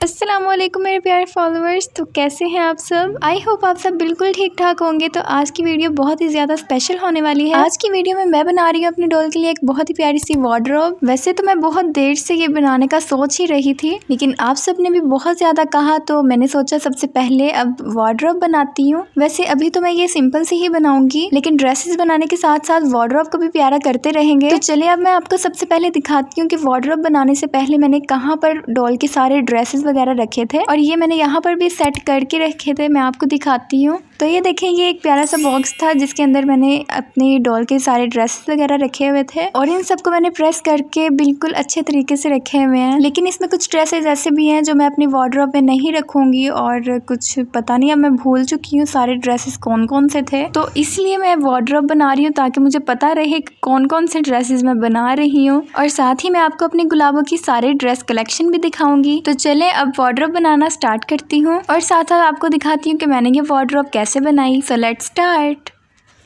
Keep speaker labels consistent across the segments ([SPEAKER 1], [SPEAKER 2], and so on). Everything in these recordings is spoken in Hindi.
[SPEAKER 1] अस्सलामुअलैकुम मेरे प्यारे फॉलोअर्स। तो कैसे हैं आप सब? आई होप आप सब बिल्कुल ठीक ठाक होंगे। तो आज की वीडियो बहुत ही ज़्यादा स्पेशल होने वाली है। आज की वीडियो में मैं बना रही हूँ अपनी डॉल के लिए एक बहुत ही प्यारी सी वार्डरोब। वैसे तो मैं बहुत देर से ये बनाने का सोच ही रही थी, लेकिन आप सब ने भी बहुत ज़्यादा कहा तो मैंने सोचा सबसे पहले अब वार्डरोब बनाती हूँ। वैसे अभी तो मैं ये सिंपल से ही बनाऊंगी, लेकिन ड्रेसेस बनाने के साथ साथ वार्डरोब को भी प्यारा करते रहेंगे। तो चलिए अब मैं आपको सबसे पहले दिखाती हूँ कि वार्डरोब बनाने से पहले मैंने कहाँ पर डॉल के सारे ड्रेसेस वगैरह रखे थे, और ये मैंने यहाँ पर भी सेट करके रखे थे। मैं आपको दिखाती हूँ। तो ये देखें, ये एक प्यारा सा बॉक्स था जिसके अंदर मैंने अपनी डॉल के सारे ड्रेसेस वगैरह रखे हुए थे, और इन सबको मैंने प्रेस करके बिल्कुल अच्छे तरीके से रखे हुए हैं। लेकिन इसमें कुछ ड्रेसेस ऐसे भी हैं जो मैं अपनी वार्डरोब में नहीं रखूंगी, और कुछ पता नहीं, अब मैं भूल चुकी हूँ सारे ड्रेसेस कौन कौन से थे। तो इसलिए मैं वार्डरोब बना रही हूँ ताकि मुझे पता रहे कि कौन कौन से ड्रेसेस मैं बना रही हूँ, और साथ ही मैं आपको अपनी गुलाबों की सारी ड्रेस कलेक्शन भी दिखाऊंगी। तो चले अब वार्डरोब बनाना स्टार्ट करती हूँ, और साथ साथ आपको दिखाती हूँ कि मैंने ये वार्डरोब कैसे बनाई। So let's start.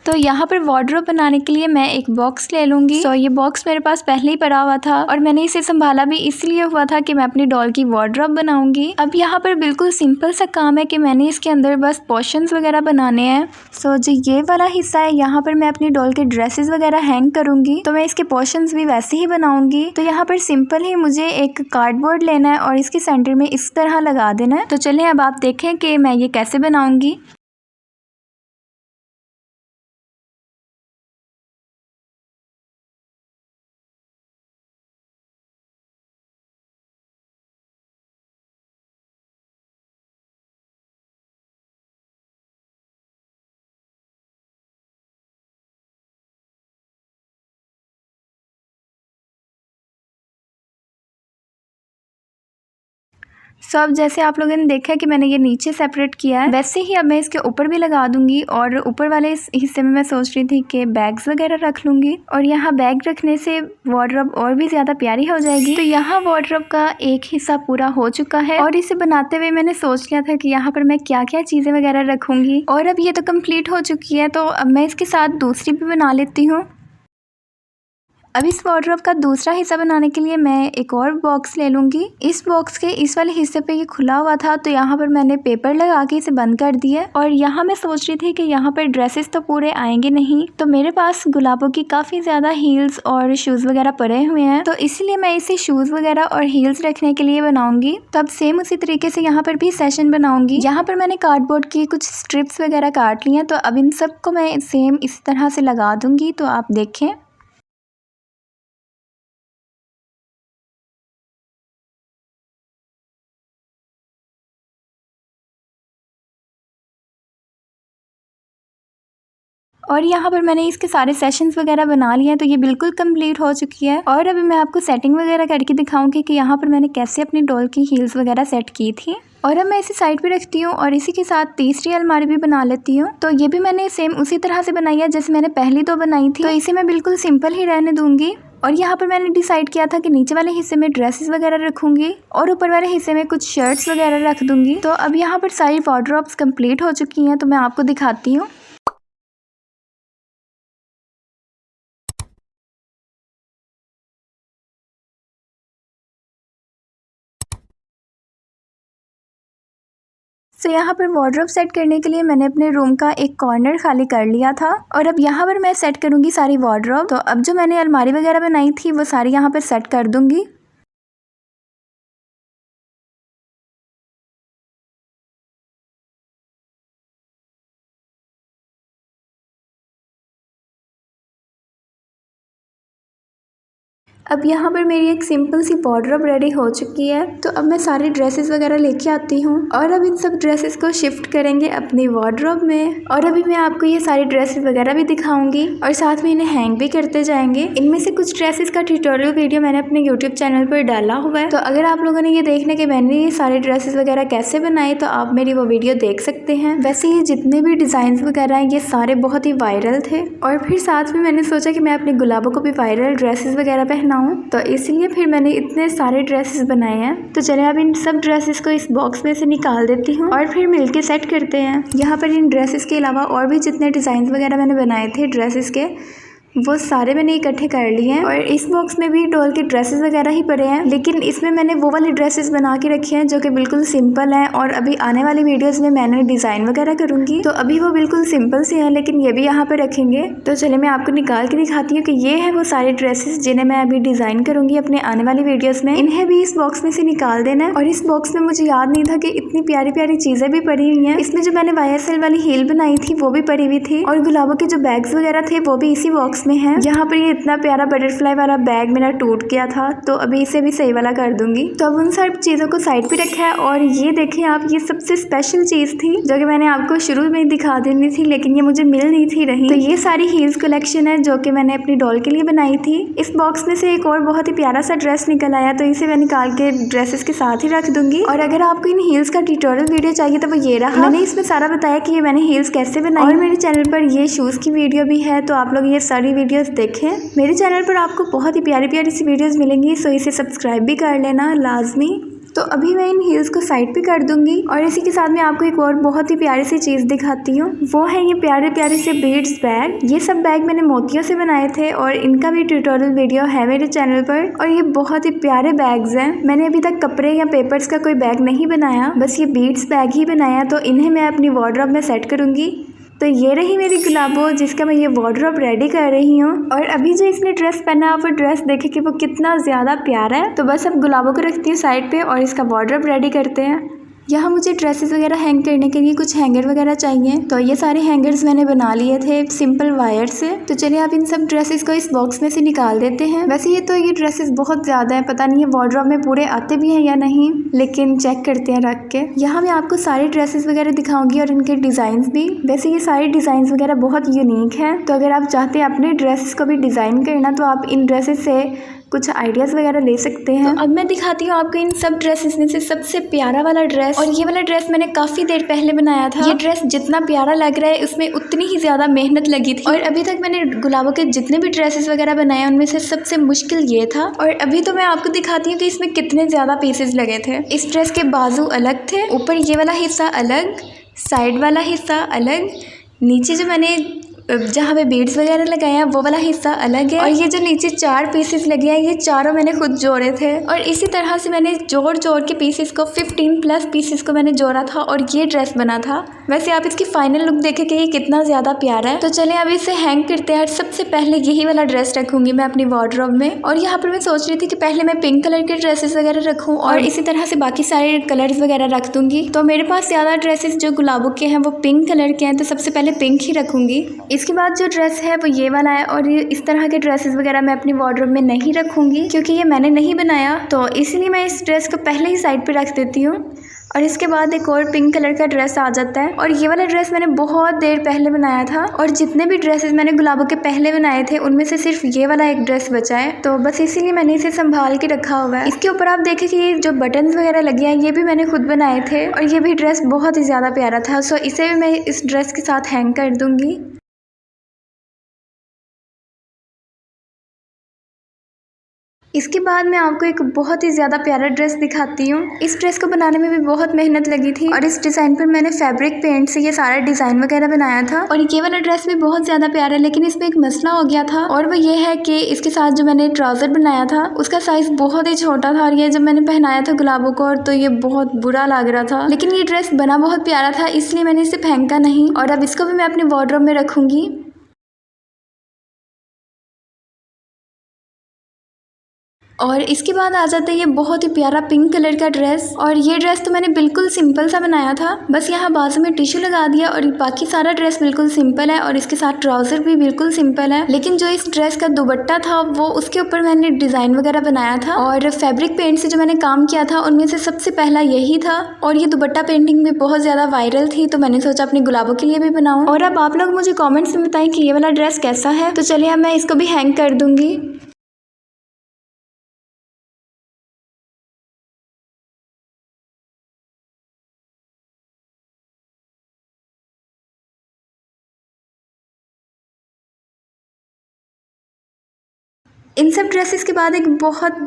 [SPEAKER 1] तो यहाँ पर वार्डरोब बनाने के लिए मैं एक बॉक्स ले लूँगी। ये बॉक्स मेरे पास पहले ही पड़ा हुआ था, और मैंने इसे संभाला भी इसलिए हुआ था कि मैं अपनी डॉल की वार्डरोब बनाऊंगी। अब यहाँ पर बिल्कुल सिंपल सा काम है कि मैंने इसके अंदर बस पोर्शंस वगैरह बनाने हैं। जो ये वाला हिस्सा है, यहाँ पर मैं अपनी डॉल के ड्रेसेस वगैरह हैंग करूँगी, तो मैं इसके पोर्शंस भी वैसे ही बनाऊंगी। तो यहाँ पर सिंपल ही मुझे एक कार्डबोर्ड लेना है और इसके सेंटर में इस तरह लगा देना है। तो चलिए अब आप देखें कि मैं ये कैसे बनाऊंगी। अब जैसे आप लोगों ने देखा कि मैंने ये नीचे सेपरेट किया है, वैसे ही अब मैं इसके ऊपर भी लगा दूंगी। और ऊपर वाले इस हिस्से में मैं सोच रही थी कि बैग्स वगैरह रख लूंगी, और यहाँ बैग रखने से वार्डरोब और भी ज़्यादा प्यारी हो जाएगी। तो यहाँ वार्डरोब का एक हिस्सा पूरा हो चुका है, और इसे बनाते हुए मैंने सोच लिया था कि यहाँ पर मैं क्या क्या चीज़ें वगैरह रखूँगी, और अब ये तो कम्प्लीट हो चुकी है। तो अब मैं इसके साथ दूसरी भी बना लेती हूँ। अब इस वार्डरोब का दूसरा हिस्सा बनाने के लिए मैं एक और बॉक्स ले लूँगी। इस बॉक्स के इस वाले हिस्से पे ये खुला हुआ था, तो यहाँ पर मैंने पेपर लगा के इसे बंद कर दिया। और यहाँ मैं सोच रही थी कि यहाँ पर ड्रेसेस तो पूरे आएंगे नहीं, तो मेरे पास गुलाबों की काफ़ी ज़्यादा हील्स और शूज़ वगैरह पड़े हुए हैं, तो इसलिए मैं इसे शूज़ वगैरह और हील्स रखने के लिए बनाऊँगी। तो अब सेम उसी तरीके से यहाँ पर भी सेशन बनाऊँगी। यहाँ पर मैंने कार्डबोर्ड की कुछ स्ट्रिप्स वगैरह काट ली हैं, तो अब इन सबको मैं सेम इस तरह से लगा दूँगी। तो आप देखें, और यहाँ पर मैंने इसके सारे सेशंस वगैरह बना लिए हैं, तो ये बिल्कुल कंप्लीट हो चुकी है। और अभी मैं आपको सेटिंग वगैरह करके दिखाऊंगी कि यहाँ पर मैंने कैसे अपनी डॉल की हील्स वगैरह सेट की थी। और अब मैं इसे साइड पे रखती हूँ, और इसी के साथ तीसरी अलमारी भी बना लेती हूँ। तो ये भी मैंने सेम उसी तरह से बनाई है जैसे मैंने पहली दो बनाई थी, तो इसे मैं बिल्कुल सिंपल ही रहने दूंगी। और यहाँ पर मैंने डिसाइड किया था कि नीचे वाले हिस्से में ड्रेसेस वगैरह रखूंगी, और ऊपर वाले हिस्से में कुछ शर्ट्स वगैरह रख दूंगी। तो अब यहाँ पर सारी वार्डरोब्स कंप्लीट हो चुकी हैं, तो मैं आपको दिखाती हूँ। यहाँ पर वार्डरोब सेट करने के लिए मैंने अपने रूम का एक कॉर्नर खाली कर लिया था, और अब यहाँ पर मैं सेट करूँगी सारी वार्डरोब। तो अब जो मैंने अलमारी वगैरह बनाई थी वो सारी यहाँ पर सेट कर दूँगी। अब यहाँ पर मेरी एक सिंपल सी वार्डरोब रेडी हो चुकी है। तो अब मैं सारी ड्रेसेस वगैरह लेके आती हूँ, और अब इन सब ड्रेसेस को शिफ्ट करेंगे अपनी वार्डरोब में। और अभी मैं आपको ये सारी ड्रेसेस वगैरह भी दिखाऊंगी, और साथ में इन्हें हैंग भी करते जाएंगे। इनमें से कुछ ड्रेसेस का ट्यूटोरियल वीडियो मैंने अपने यूट्यूब चैनल पर डाला हुआ है, तो अगर आप लोगों ने ये देखने के मैंने ये सारे ड्रेसेस वगैरह कैसे बनाए, तो आप मेरी वो वीडियो देख सकते हैं। वैसे ये जितने भी डिज़ाइन वगैरह हैं ये सारे बहुत ही वायरल थे, और फिर साथ में मैंने सोचा कि मैं अपने गुलाबों को भी वायरल ड्रेसेस वगैरह पहनाऊँ, तो इसलिए फिर मैंने इतने सारे ड्रेसेस बनाए हैं। तो चलिए अब इन सब ड्रेसेस को इस बॉक्स में से निकाल देती हूँ, और फिर मिलके सेट करते हैं। यहाँ पर इन ड्रेसेस के अलावा और भी जितने डिज़ाइन वगैरह मैंने बनाए थे ड्रेसेस के, वो सारे मैंने इकट्ठे कर लिए हैं। और इस बॉक्स में भी डॉल के ड्रेसेस वगैरह ही पड़े हैं, लेकिन इसमें मैंने वो वाले ड्रेसेस बना के रखे हैं जो कि बिल्कुल सिंपल हैं। और अभी आने वाली वीडियोस में मैंने डिज़ाइन वगैरह करूँगी, तो अभी वो बिल्कुल सिंपल से हैं, लेकिन ये भी यहाँ पे रखेंगे। तो चलिए मैं आपको निकाल के दिखाती हूँ कि ये है वो सारे ड्रेसेस जिन्हें मैं अभी डिज़ाइन करूँगी अपने आने वाली वीडियोज़ में। इन्हें भी इस बॉक्स में से निकाल देना है। और इस बॉक्स में मुझे याद नहीं था कि इतनी प्यारी प्यारी चीज़ें भी पड़ी हुई हैं। इसमें जो मैंने YSL वाली हील बनाई थी वो भी पड़ी हुई थी, और गुलाबों के जो बैग्स वगैरह थे वो भी इसी बॉक्स में है। यहाँ पर ये इतना प्यारा बटरफ्लाई वाला बैग मेरा टूट गया था, तो अभी इसे भी सही वाला कर दूंगी। तो अब उन सब चीज़ों को साइड पे रखा है। और ये देखें आप, ये सबसे स्पेशल चीज़ थी जो कि मैंने आपको शुरू में दिखा देनी थी, लेकिन ये मुझे मिल नहीं थी रही। तो ये सारी हील्स कलेक्शन है जो कि मैंने अपनी डॉल के लिए बनाई थी। इस बॉक्स में से एक और बहुत ही प्यारा सा ड्रेस निकल आया, तो इसे मैं निकाल के ड्रेसेस के साथ ही रख दूंगी। और अगर आपको इन हील्स का ट्यूटोरियल वीडियो चाहिए तो वो ये रहा। मैंने इसमें सारा बताया कि ये मैंने हील्स कैसे बनाई। और मेरे चैनल पर ये शूज़ की वीडियो भी है, तो आप लोग ये सारी वीडियोस देखें। मेरे चैनल पर आपको बहुत ही प्यारी प्यारी सी वीडियोस मिलेंगी, सो इसे सब्सक्राइब भी कर लेना लाजमी। तो अभी मैं इन हील्स को साइड पे कर दूंगी। और इसी के साथ मैं आपको एक और बहुत ही प्यारी सी चीज़ दिखाती हूँ, वो है ये प्यारे प्यारे से बीड्स बैग। ये सब बैग मैंने मोतियों से बनाए थे और इनका भी ट्यूटोरियल वीडियो है मेरे चैनल पर। और ये बहुत ही प्यारे बैग्स हैं। मैंने अभी तक कपड़े या पेपर्स का कोई बैग नहीं बनाया, बस ये बीड्स बैग ही बनाया। तो इन्हें मैं अपनी वार्डरोब में सेट करूँगी। तो ये रही मेरी गुलाबो, जिसका मैं ये वार्डरोब रेडी कर रही हूँ। और अभी जो इसने ड्रेस पहना है, आप वो ड्रेस देखे कि वो कितना ज़्यादा प्यारा है। तो बस अब गुलाबों को रखती हूँ साइड पे और इसका वार्डरोब रेडी करते हैं। यहाँ मुझे ड्रेसेस वगैरह हैंग करने के लिए कुछ हैंगर वगैरह चाहिए, तो ये सारे हैंगर्स मैंने बना लिए थे सिंपल वायर से। तो चलिए आप इन सब ड्रेसेस को इस बॉक्स में से निकाल देते हैं। वैसे ये ड्रेसेस बहुत ज़्यादा है, पता नहीं है वार्डरोब में पूरे आते भी हैं या नहीं, लेकिन चेक करते हैं रख के। यहाँ मैं आपको सारे ड्रेसेस वगैरह दिखाऊंगी और इनके डिज़ाइंस भी। वैसे ये सारे डिज़ाइंस वगैरह बहुत यूनिक हैं, तो अगर आप चाहते हैं अपने ड्रेसेस को भी डिज़ाइन करना, तो आप इन ड्रेसेस से कुछ आइडियाज़ वगैरह ले सकते हैं। तो अब मैं दिखाती हूँ आपको इन सब ड्रेसेस में से सबसे प्यारा वाला ड्रेस। और ये वाला ड्रेस मैंने काफ़ी देर पहले बनाया था। ये ड्रेस जितना प्यारा लग रहा है, उसमें उतनी ही ज़्यादा मेहनत लगी थी। और अभी तक मैंने गुलाबों के जितने भी ड्रेसेस वगैरह बनाए, उनमें से सबसे मुश्किल ये था। और अभी तो मैं आपको दिखाती हूँ कि इसमें कितने ज़्यादा पीसेस लगे थे। इस ड्रेस के बाजू अलग थे, ऊपर ये वाला हिस्सा अलग, साइड वाला हिस्सा अलग, नीचे जो मैंने जहाँ पे बीड्स वगैरह लगाए हैं वो वाला हिस्सा अलग है। और ये जो नीचे 4 पीसेस लगे हैं, ये चारों मैंने खुद जोड़े थे। और इसी तरह से मैंने जोड़ जोड़ के पीसेस को 15 प्लस पीसेस को मैंने जोड़ा था और ये ड्रेस बना था। वैसे आप इसकी फाइनल लुक देखें कि ये कितना ज़्यादा प्यारा है। तो चले अब इसे हैंग करते हैं। सबसे पहले यही वाला ड्रेस रखूँगी मैं अपनी वार्डरोब में। और यहाँ पर मैं सोच रही थी कि पहले मैं पिंक कलर के ड्रेसेस वगैरह रखूँ और इसी तरह से बाकी सारे कलर्स वगैरह रख दूँगी। तो मेरे पास ज़्यादा ड्रेसेस जो गुलाबों के हैं वो पिंक कलर के हैं, तो सबसे पहले पिंक ही रखूँगी। इसके बाद जो ड्रेस है वो ये वाला है। और ये इस तरह के ड्रेसेस वगैरह मैं अपनी वार्डरोब में नहीं रखूँगी, क्योंकि ये मैंने नहीं बनाया, तो इसलिए मैं इस ड्रेस को पहले ही साइड पे रख देती हूँ। और इसके बाद एक और पिंक कलर का ड्रेस आ जाता है। और ये वाला ड्रेस मैंने बहुत देर पहले बनाया था, और जितने भी ड्रेसेस मैंने गुलाबों के पहले बनाए थे उनमें से सिर्फ ये वाला एक ड्रेस बचा है, तो बस इसीलिए मैंने इसे संभाल के रखा हुआ है। इसके ऊपर आप देखें कि ये जो बटन्स वगैरह लगे हैं ये भी मैंने खुद बनाए थे, और ये भी ड्रेस बहुत ही ज़्यादा प्यारा था, सो इसे भी मैं इस ड्रेस के साथ हैंग कर दूँगी। इसके बाद मैं आपको एक बहुत ही ज़्यादा प्यारा ड्रेस दिखाती हूँ। इस ड्रेस को बनाने में भी बहुत मेहनत लगी थी, और इस डिज़ाइन पर मैंने फैब्रिक पेंट से ये सारा डिज़ाइन वगैरह बनाया था। और ये वाला ड्रेस भी बहुत ज़्यादा प्यारा है, लेकिन इसमें एक मसला हो गया था, और वो ये है कि इसके साथ जो मैंने ट्राउज़र बनाया था उसका साइज़ बहुत ही छोटा था, और ये जब मैंने पहनाया था गुलाबों को तो ये बहुत बुरा लग रहा था। लेकिन ये ड्रेस बना बहुत प्यारा था, इसलिए मैंने इसे फेंका नहीं, और अब इसको भी मैं अपने वार्डरोब में रखूँगी। और इसके बाद आ जाता है ये बहुत ही प्यारा पिंक कलर का ड्रेस। और ये ड्रेस तो मैंने बिल्कुल सिंपल सा बनाया था, बस यहाँ बाजू में टिश्यू लगा दिया, और बाकी सारा ड्रेस बिल्कुल सिंपल है, और इसके साथ ट्राउज़र भी बिल्कुल सिंपल है। लेकिन जो इस ड्रेस का दुपट्टा था वो उसके ऊपर मैंने डिज़ाइन वगैरह बनाया था, और फैब्रिक पेंट से जो मैंने काम किया था उनमें से सबसे पहला यही था। और ये दुपट्टा पेंटिंग भी बहुत ज़्यादा वायरल थी, तो मैंने सोचा अपने गुलाबों के लिए भी बनाऊँ। और अब आप लोग मुझे कॉमेंट्स में बताएं कि ये वाला ड्रेस कैसा है। तो चलिए अब मैं इसको भी हैंग कर दूँगी। इन सब ड्रेसेस के बाद एक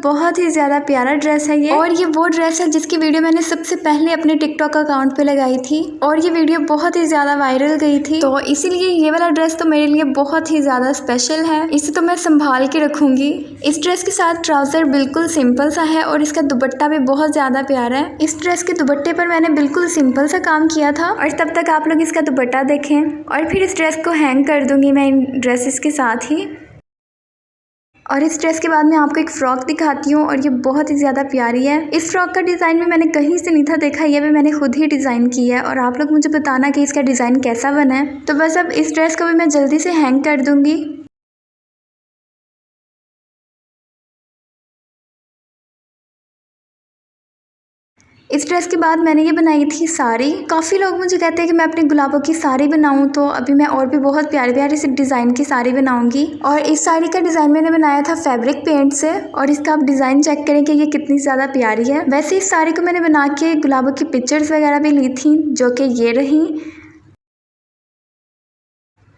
[SPEAKER 1] बहुत ही ज़्यादा प्यारा ड्रेस है ये, और ये वो ड्रेस है जिसकी वीडियो मैंने सबसे पहले अपने टिकटॉक अकाउंट पे लगाई थी और ये वीडियो बहुत ही ज़्यादा वायरल गई थी। तो इसीलिए ये वाला ड्रेस तो मेरे लिए बहुत ही ज़्यादा स्पेशल है, इसे तो मैं संभाल के रखूँगी। इस ड्रेस के साथ ट्राउज़र बिल्कुल सिंपल सा है और इसका दुपट्टा भी बहुत ज़्यादा प्यारा है। इस ड्रेस के दुपट्टे पर मैंने बिल्कुल सिंपल सा काम किया था और तब तक आप लोग इसका दुपट्टा देखें और फिर इस ड्रेस को हैंग कर दूँगी मैं इन ड्रेसेस के साथ ही। और इस ड्रेस के बाद मैं आपको एक फ़्रॉक दिखाती हूँ और ये बहुत ही ज़्यादा प्यारी है। इस फ्रॉक का डिज़ाइन भी मैंने कहीं से नहीं था देखा, ये भी मैंने खुद ही डिज़ाइन की है और आप लोग मुझे बताना कि इसका डिज़ाइन कैसा बना है। तो बस अब इस ड्रेस को भी मैं जल्दी से हैंग कर दूँगी। इस ड्रेस के बाद मैंने ये बनाई थी साड़ी। काफ़ी लोग मुझे कहते हैं कि मैं अपने गुलाबों की साड़ी बनाऊं, तो अभी मैं और भी बहुत प्यारे प्यारे से डिज़ाइन की साड़ी बनाऊंगी। और इस साड़ी का डिज़ाइन मैंने बनाया था फैब्रिक पेंट से और इसका आप डिज़ाइन चेक करें कि ये कितनी ज़्यादा प्यारी है। वैसे इस साड़ी को मैंने बना के गुलाबों की पिक्चर्स वगैरह भी ली थी जो कि ये रही।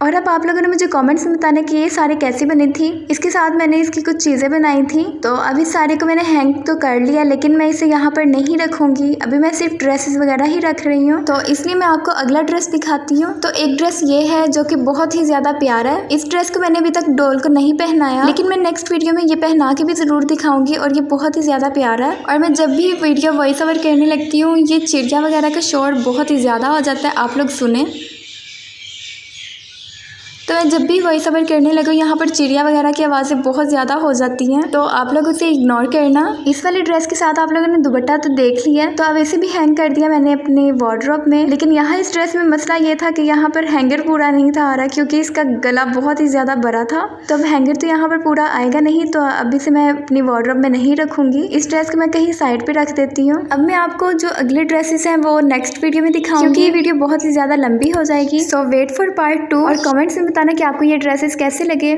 [SPEAKER 1] और अब आप लोगों ने मुझे कमेंट्स में बताना कि ये साड़ी कैसी बनी थी। इसके साथ मैंने इसकी कुछ चीज़ें बनाई थी। तो अब इस साड़ी को मैंने हैंग तो कर लिया, लेकिन मैं इसे यहाँ पर नहीं रखूँगी, अभी मैं सिर्फ ड्रेसेस वगैरह ही रख रही हूँ। तो इसलिए मैं आपको अगला ड्रेस दिखाती हूँ। तो एक ड्रेस ये है जो कि बहुत ही ज़्यादा प्यारा है। इस ड्रेस को मैंने अभी तक डॉल को नहीं पहनाया, लेकिन मैं नेक्स्ट वीडियो में ये पहना के भी ज़रूर दिखाऊँगी और ये बहुत ही ज़्यादा प्यारा है। और मैं जब भी वीडियो वॉइस ओवर करने लगती हूँ ये चिड़िया वगैरह का शोर बहुत ही ज़्यादा हो जाता है, आप लोग सुने। तो मैं जब भी वॉइस ओवर करने लगूँ यहाँ पर चिड़िया वगैरह की आवाज़ें बहुत ज़्यादा हो जाती हैं, तो आप लोग उसे इग्नोर करना। इस वाले ड्रेस के साथ आप लोगों ने दुपट्टा तो देख लिया, तो अब इसे भी हैंग कर दिया मैंने अपने वार्डरोब में। लेकिन यहाँ इस ड्रेस में मसला ये था कि यहाँ पर हैंगर पूरा नहीं था आ रहा, क्योंकि इसका गला बहुत ही ज़्यादा बड़ा था। तो अब हैंगर तो यहाँ पर पूरा आएगा नहीं, तो अब इसे मैं अपनी वार्डरोब में नहीं रखूँगी। इस ड्रेस को मैं कहीं साइड पर रख देती हूँ। अब मैं आपको जो अगले ड्रेसेस हैं वो नेक्स्ट वीडियो में दिखाऊँगी, क्योंकि ये वीडियो बहुत ही ज़्यादा लंबी हो जाएगी। सो वेट फॉर पार्ट 2 और कमेंट्स में बताना कि आपको ये ड्रेसेस कैसे लगे।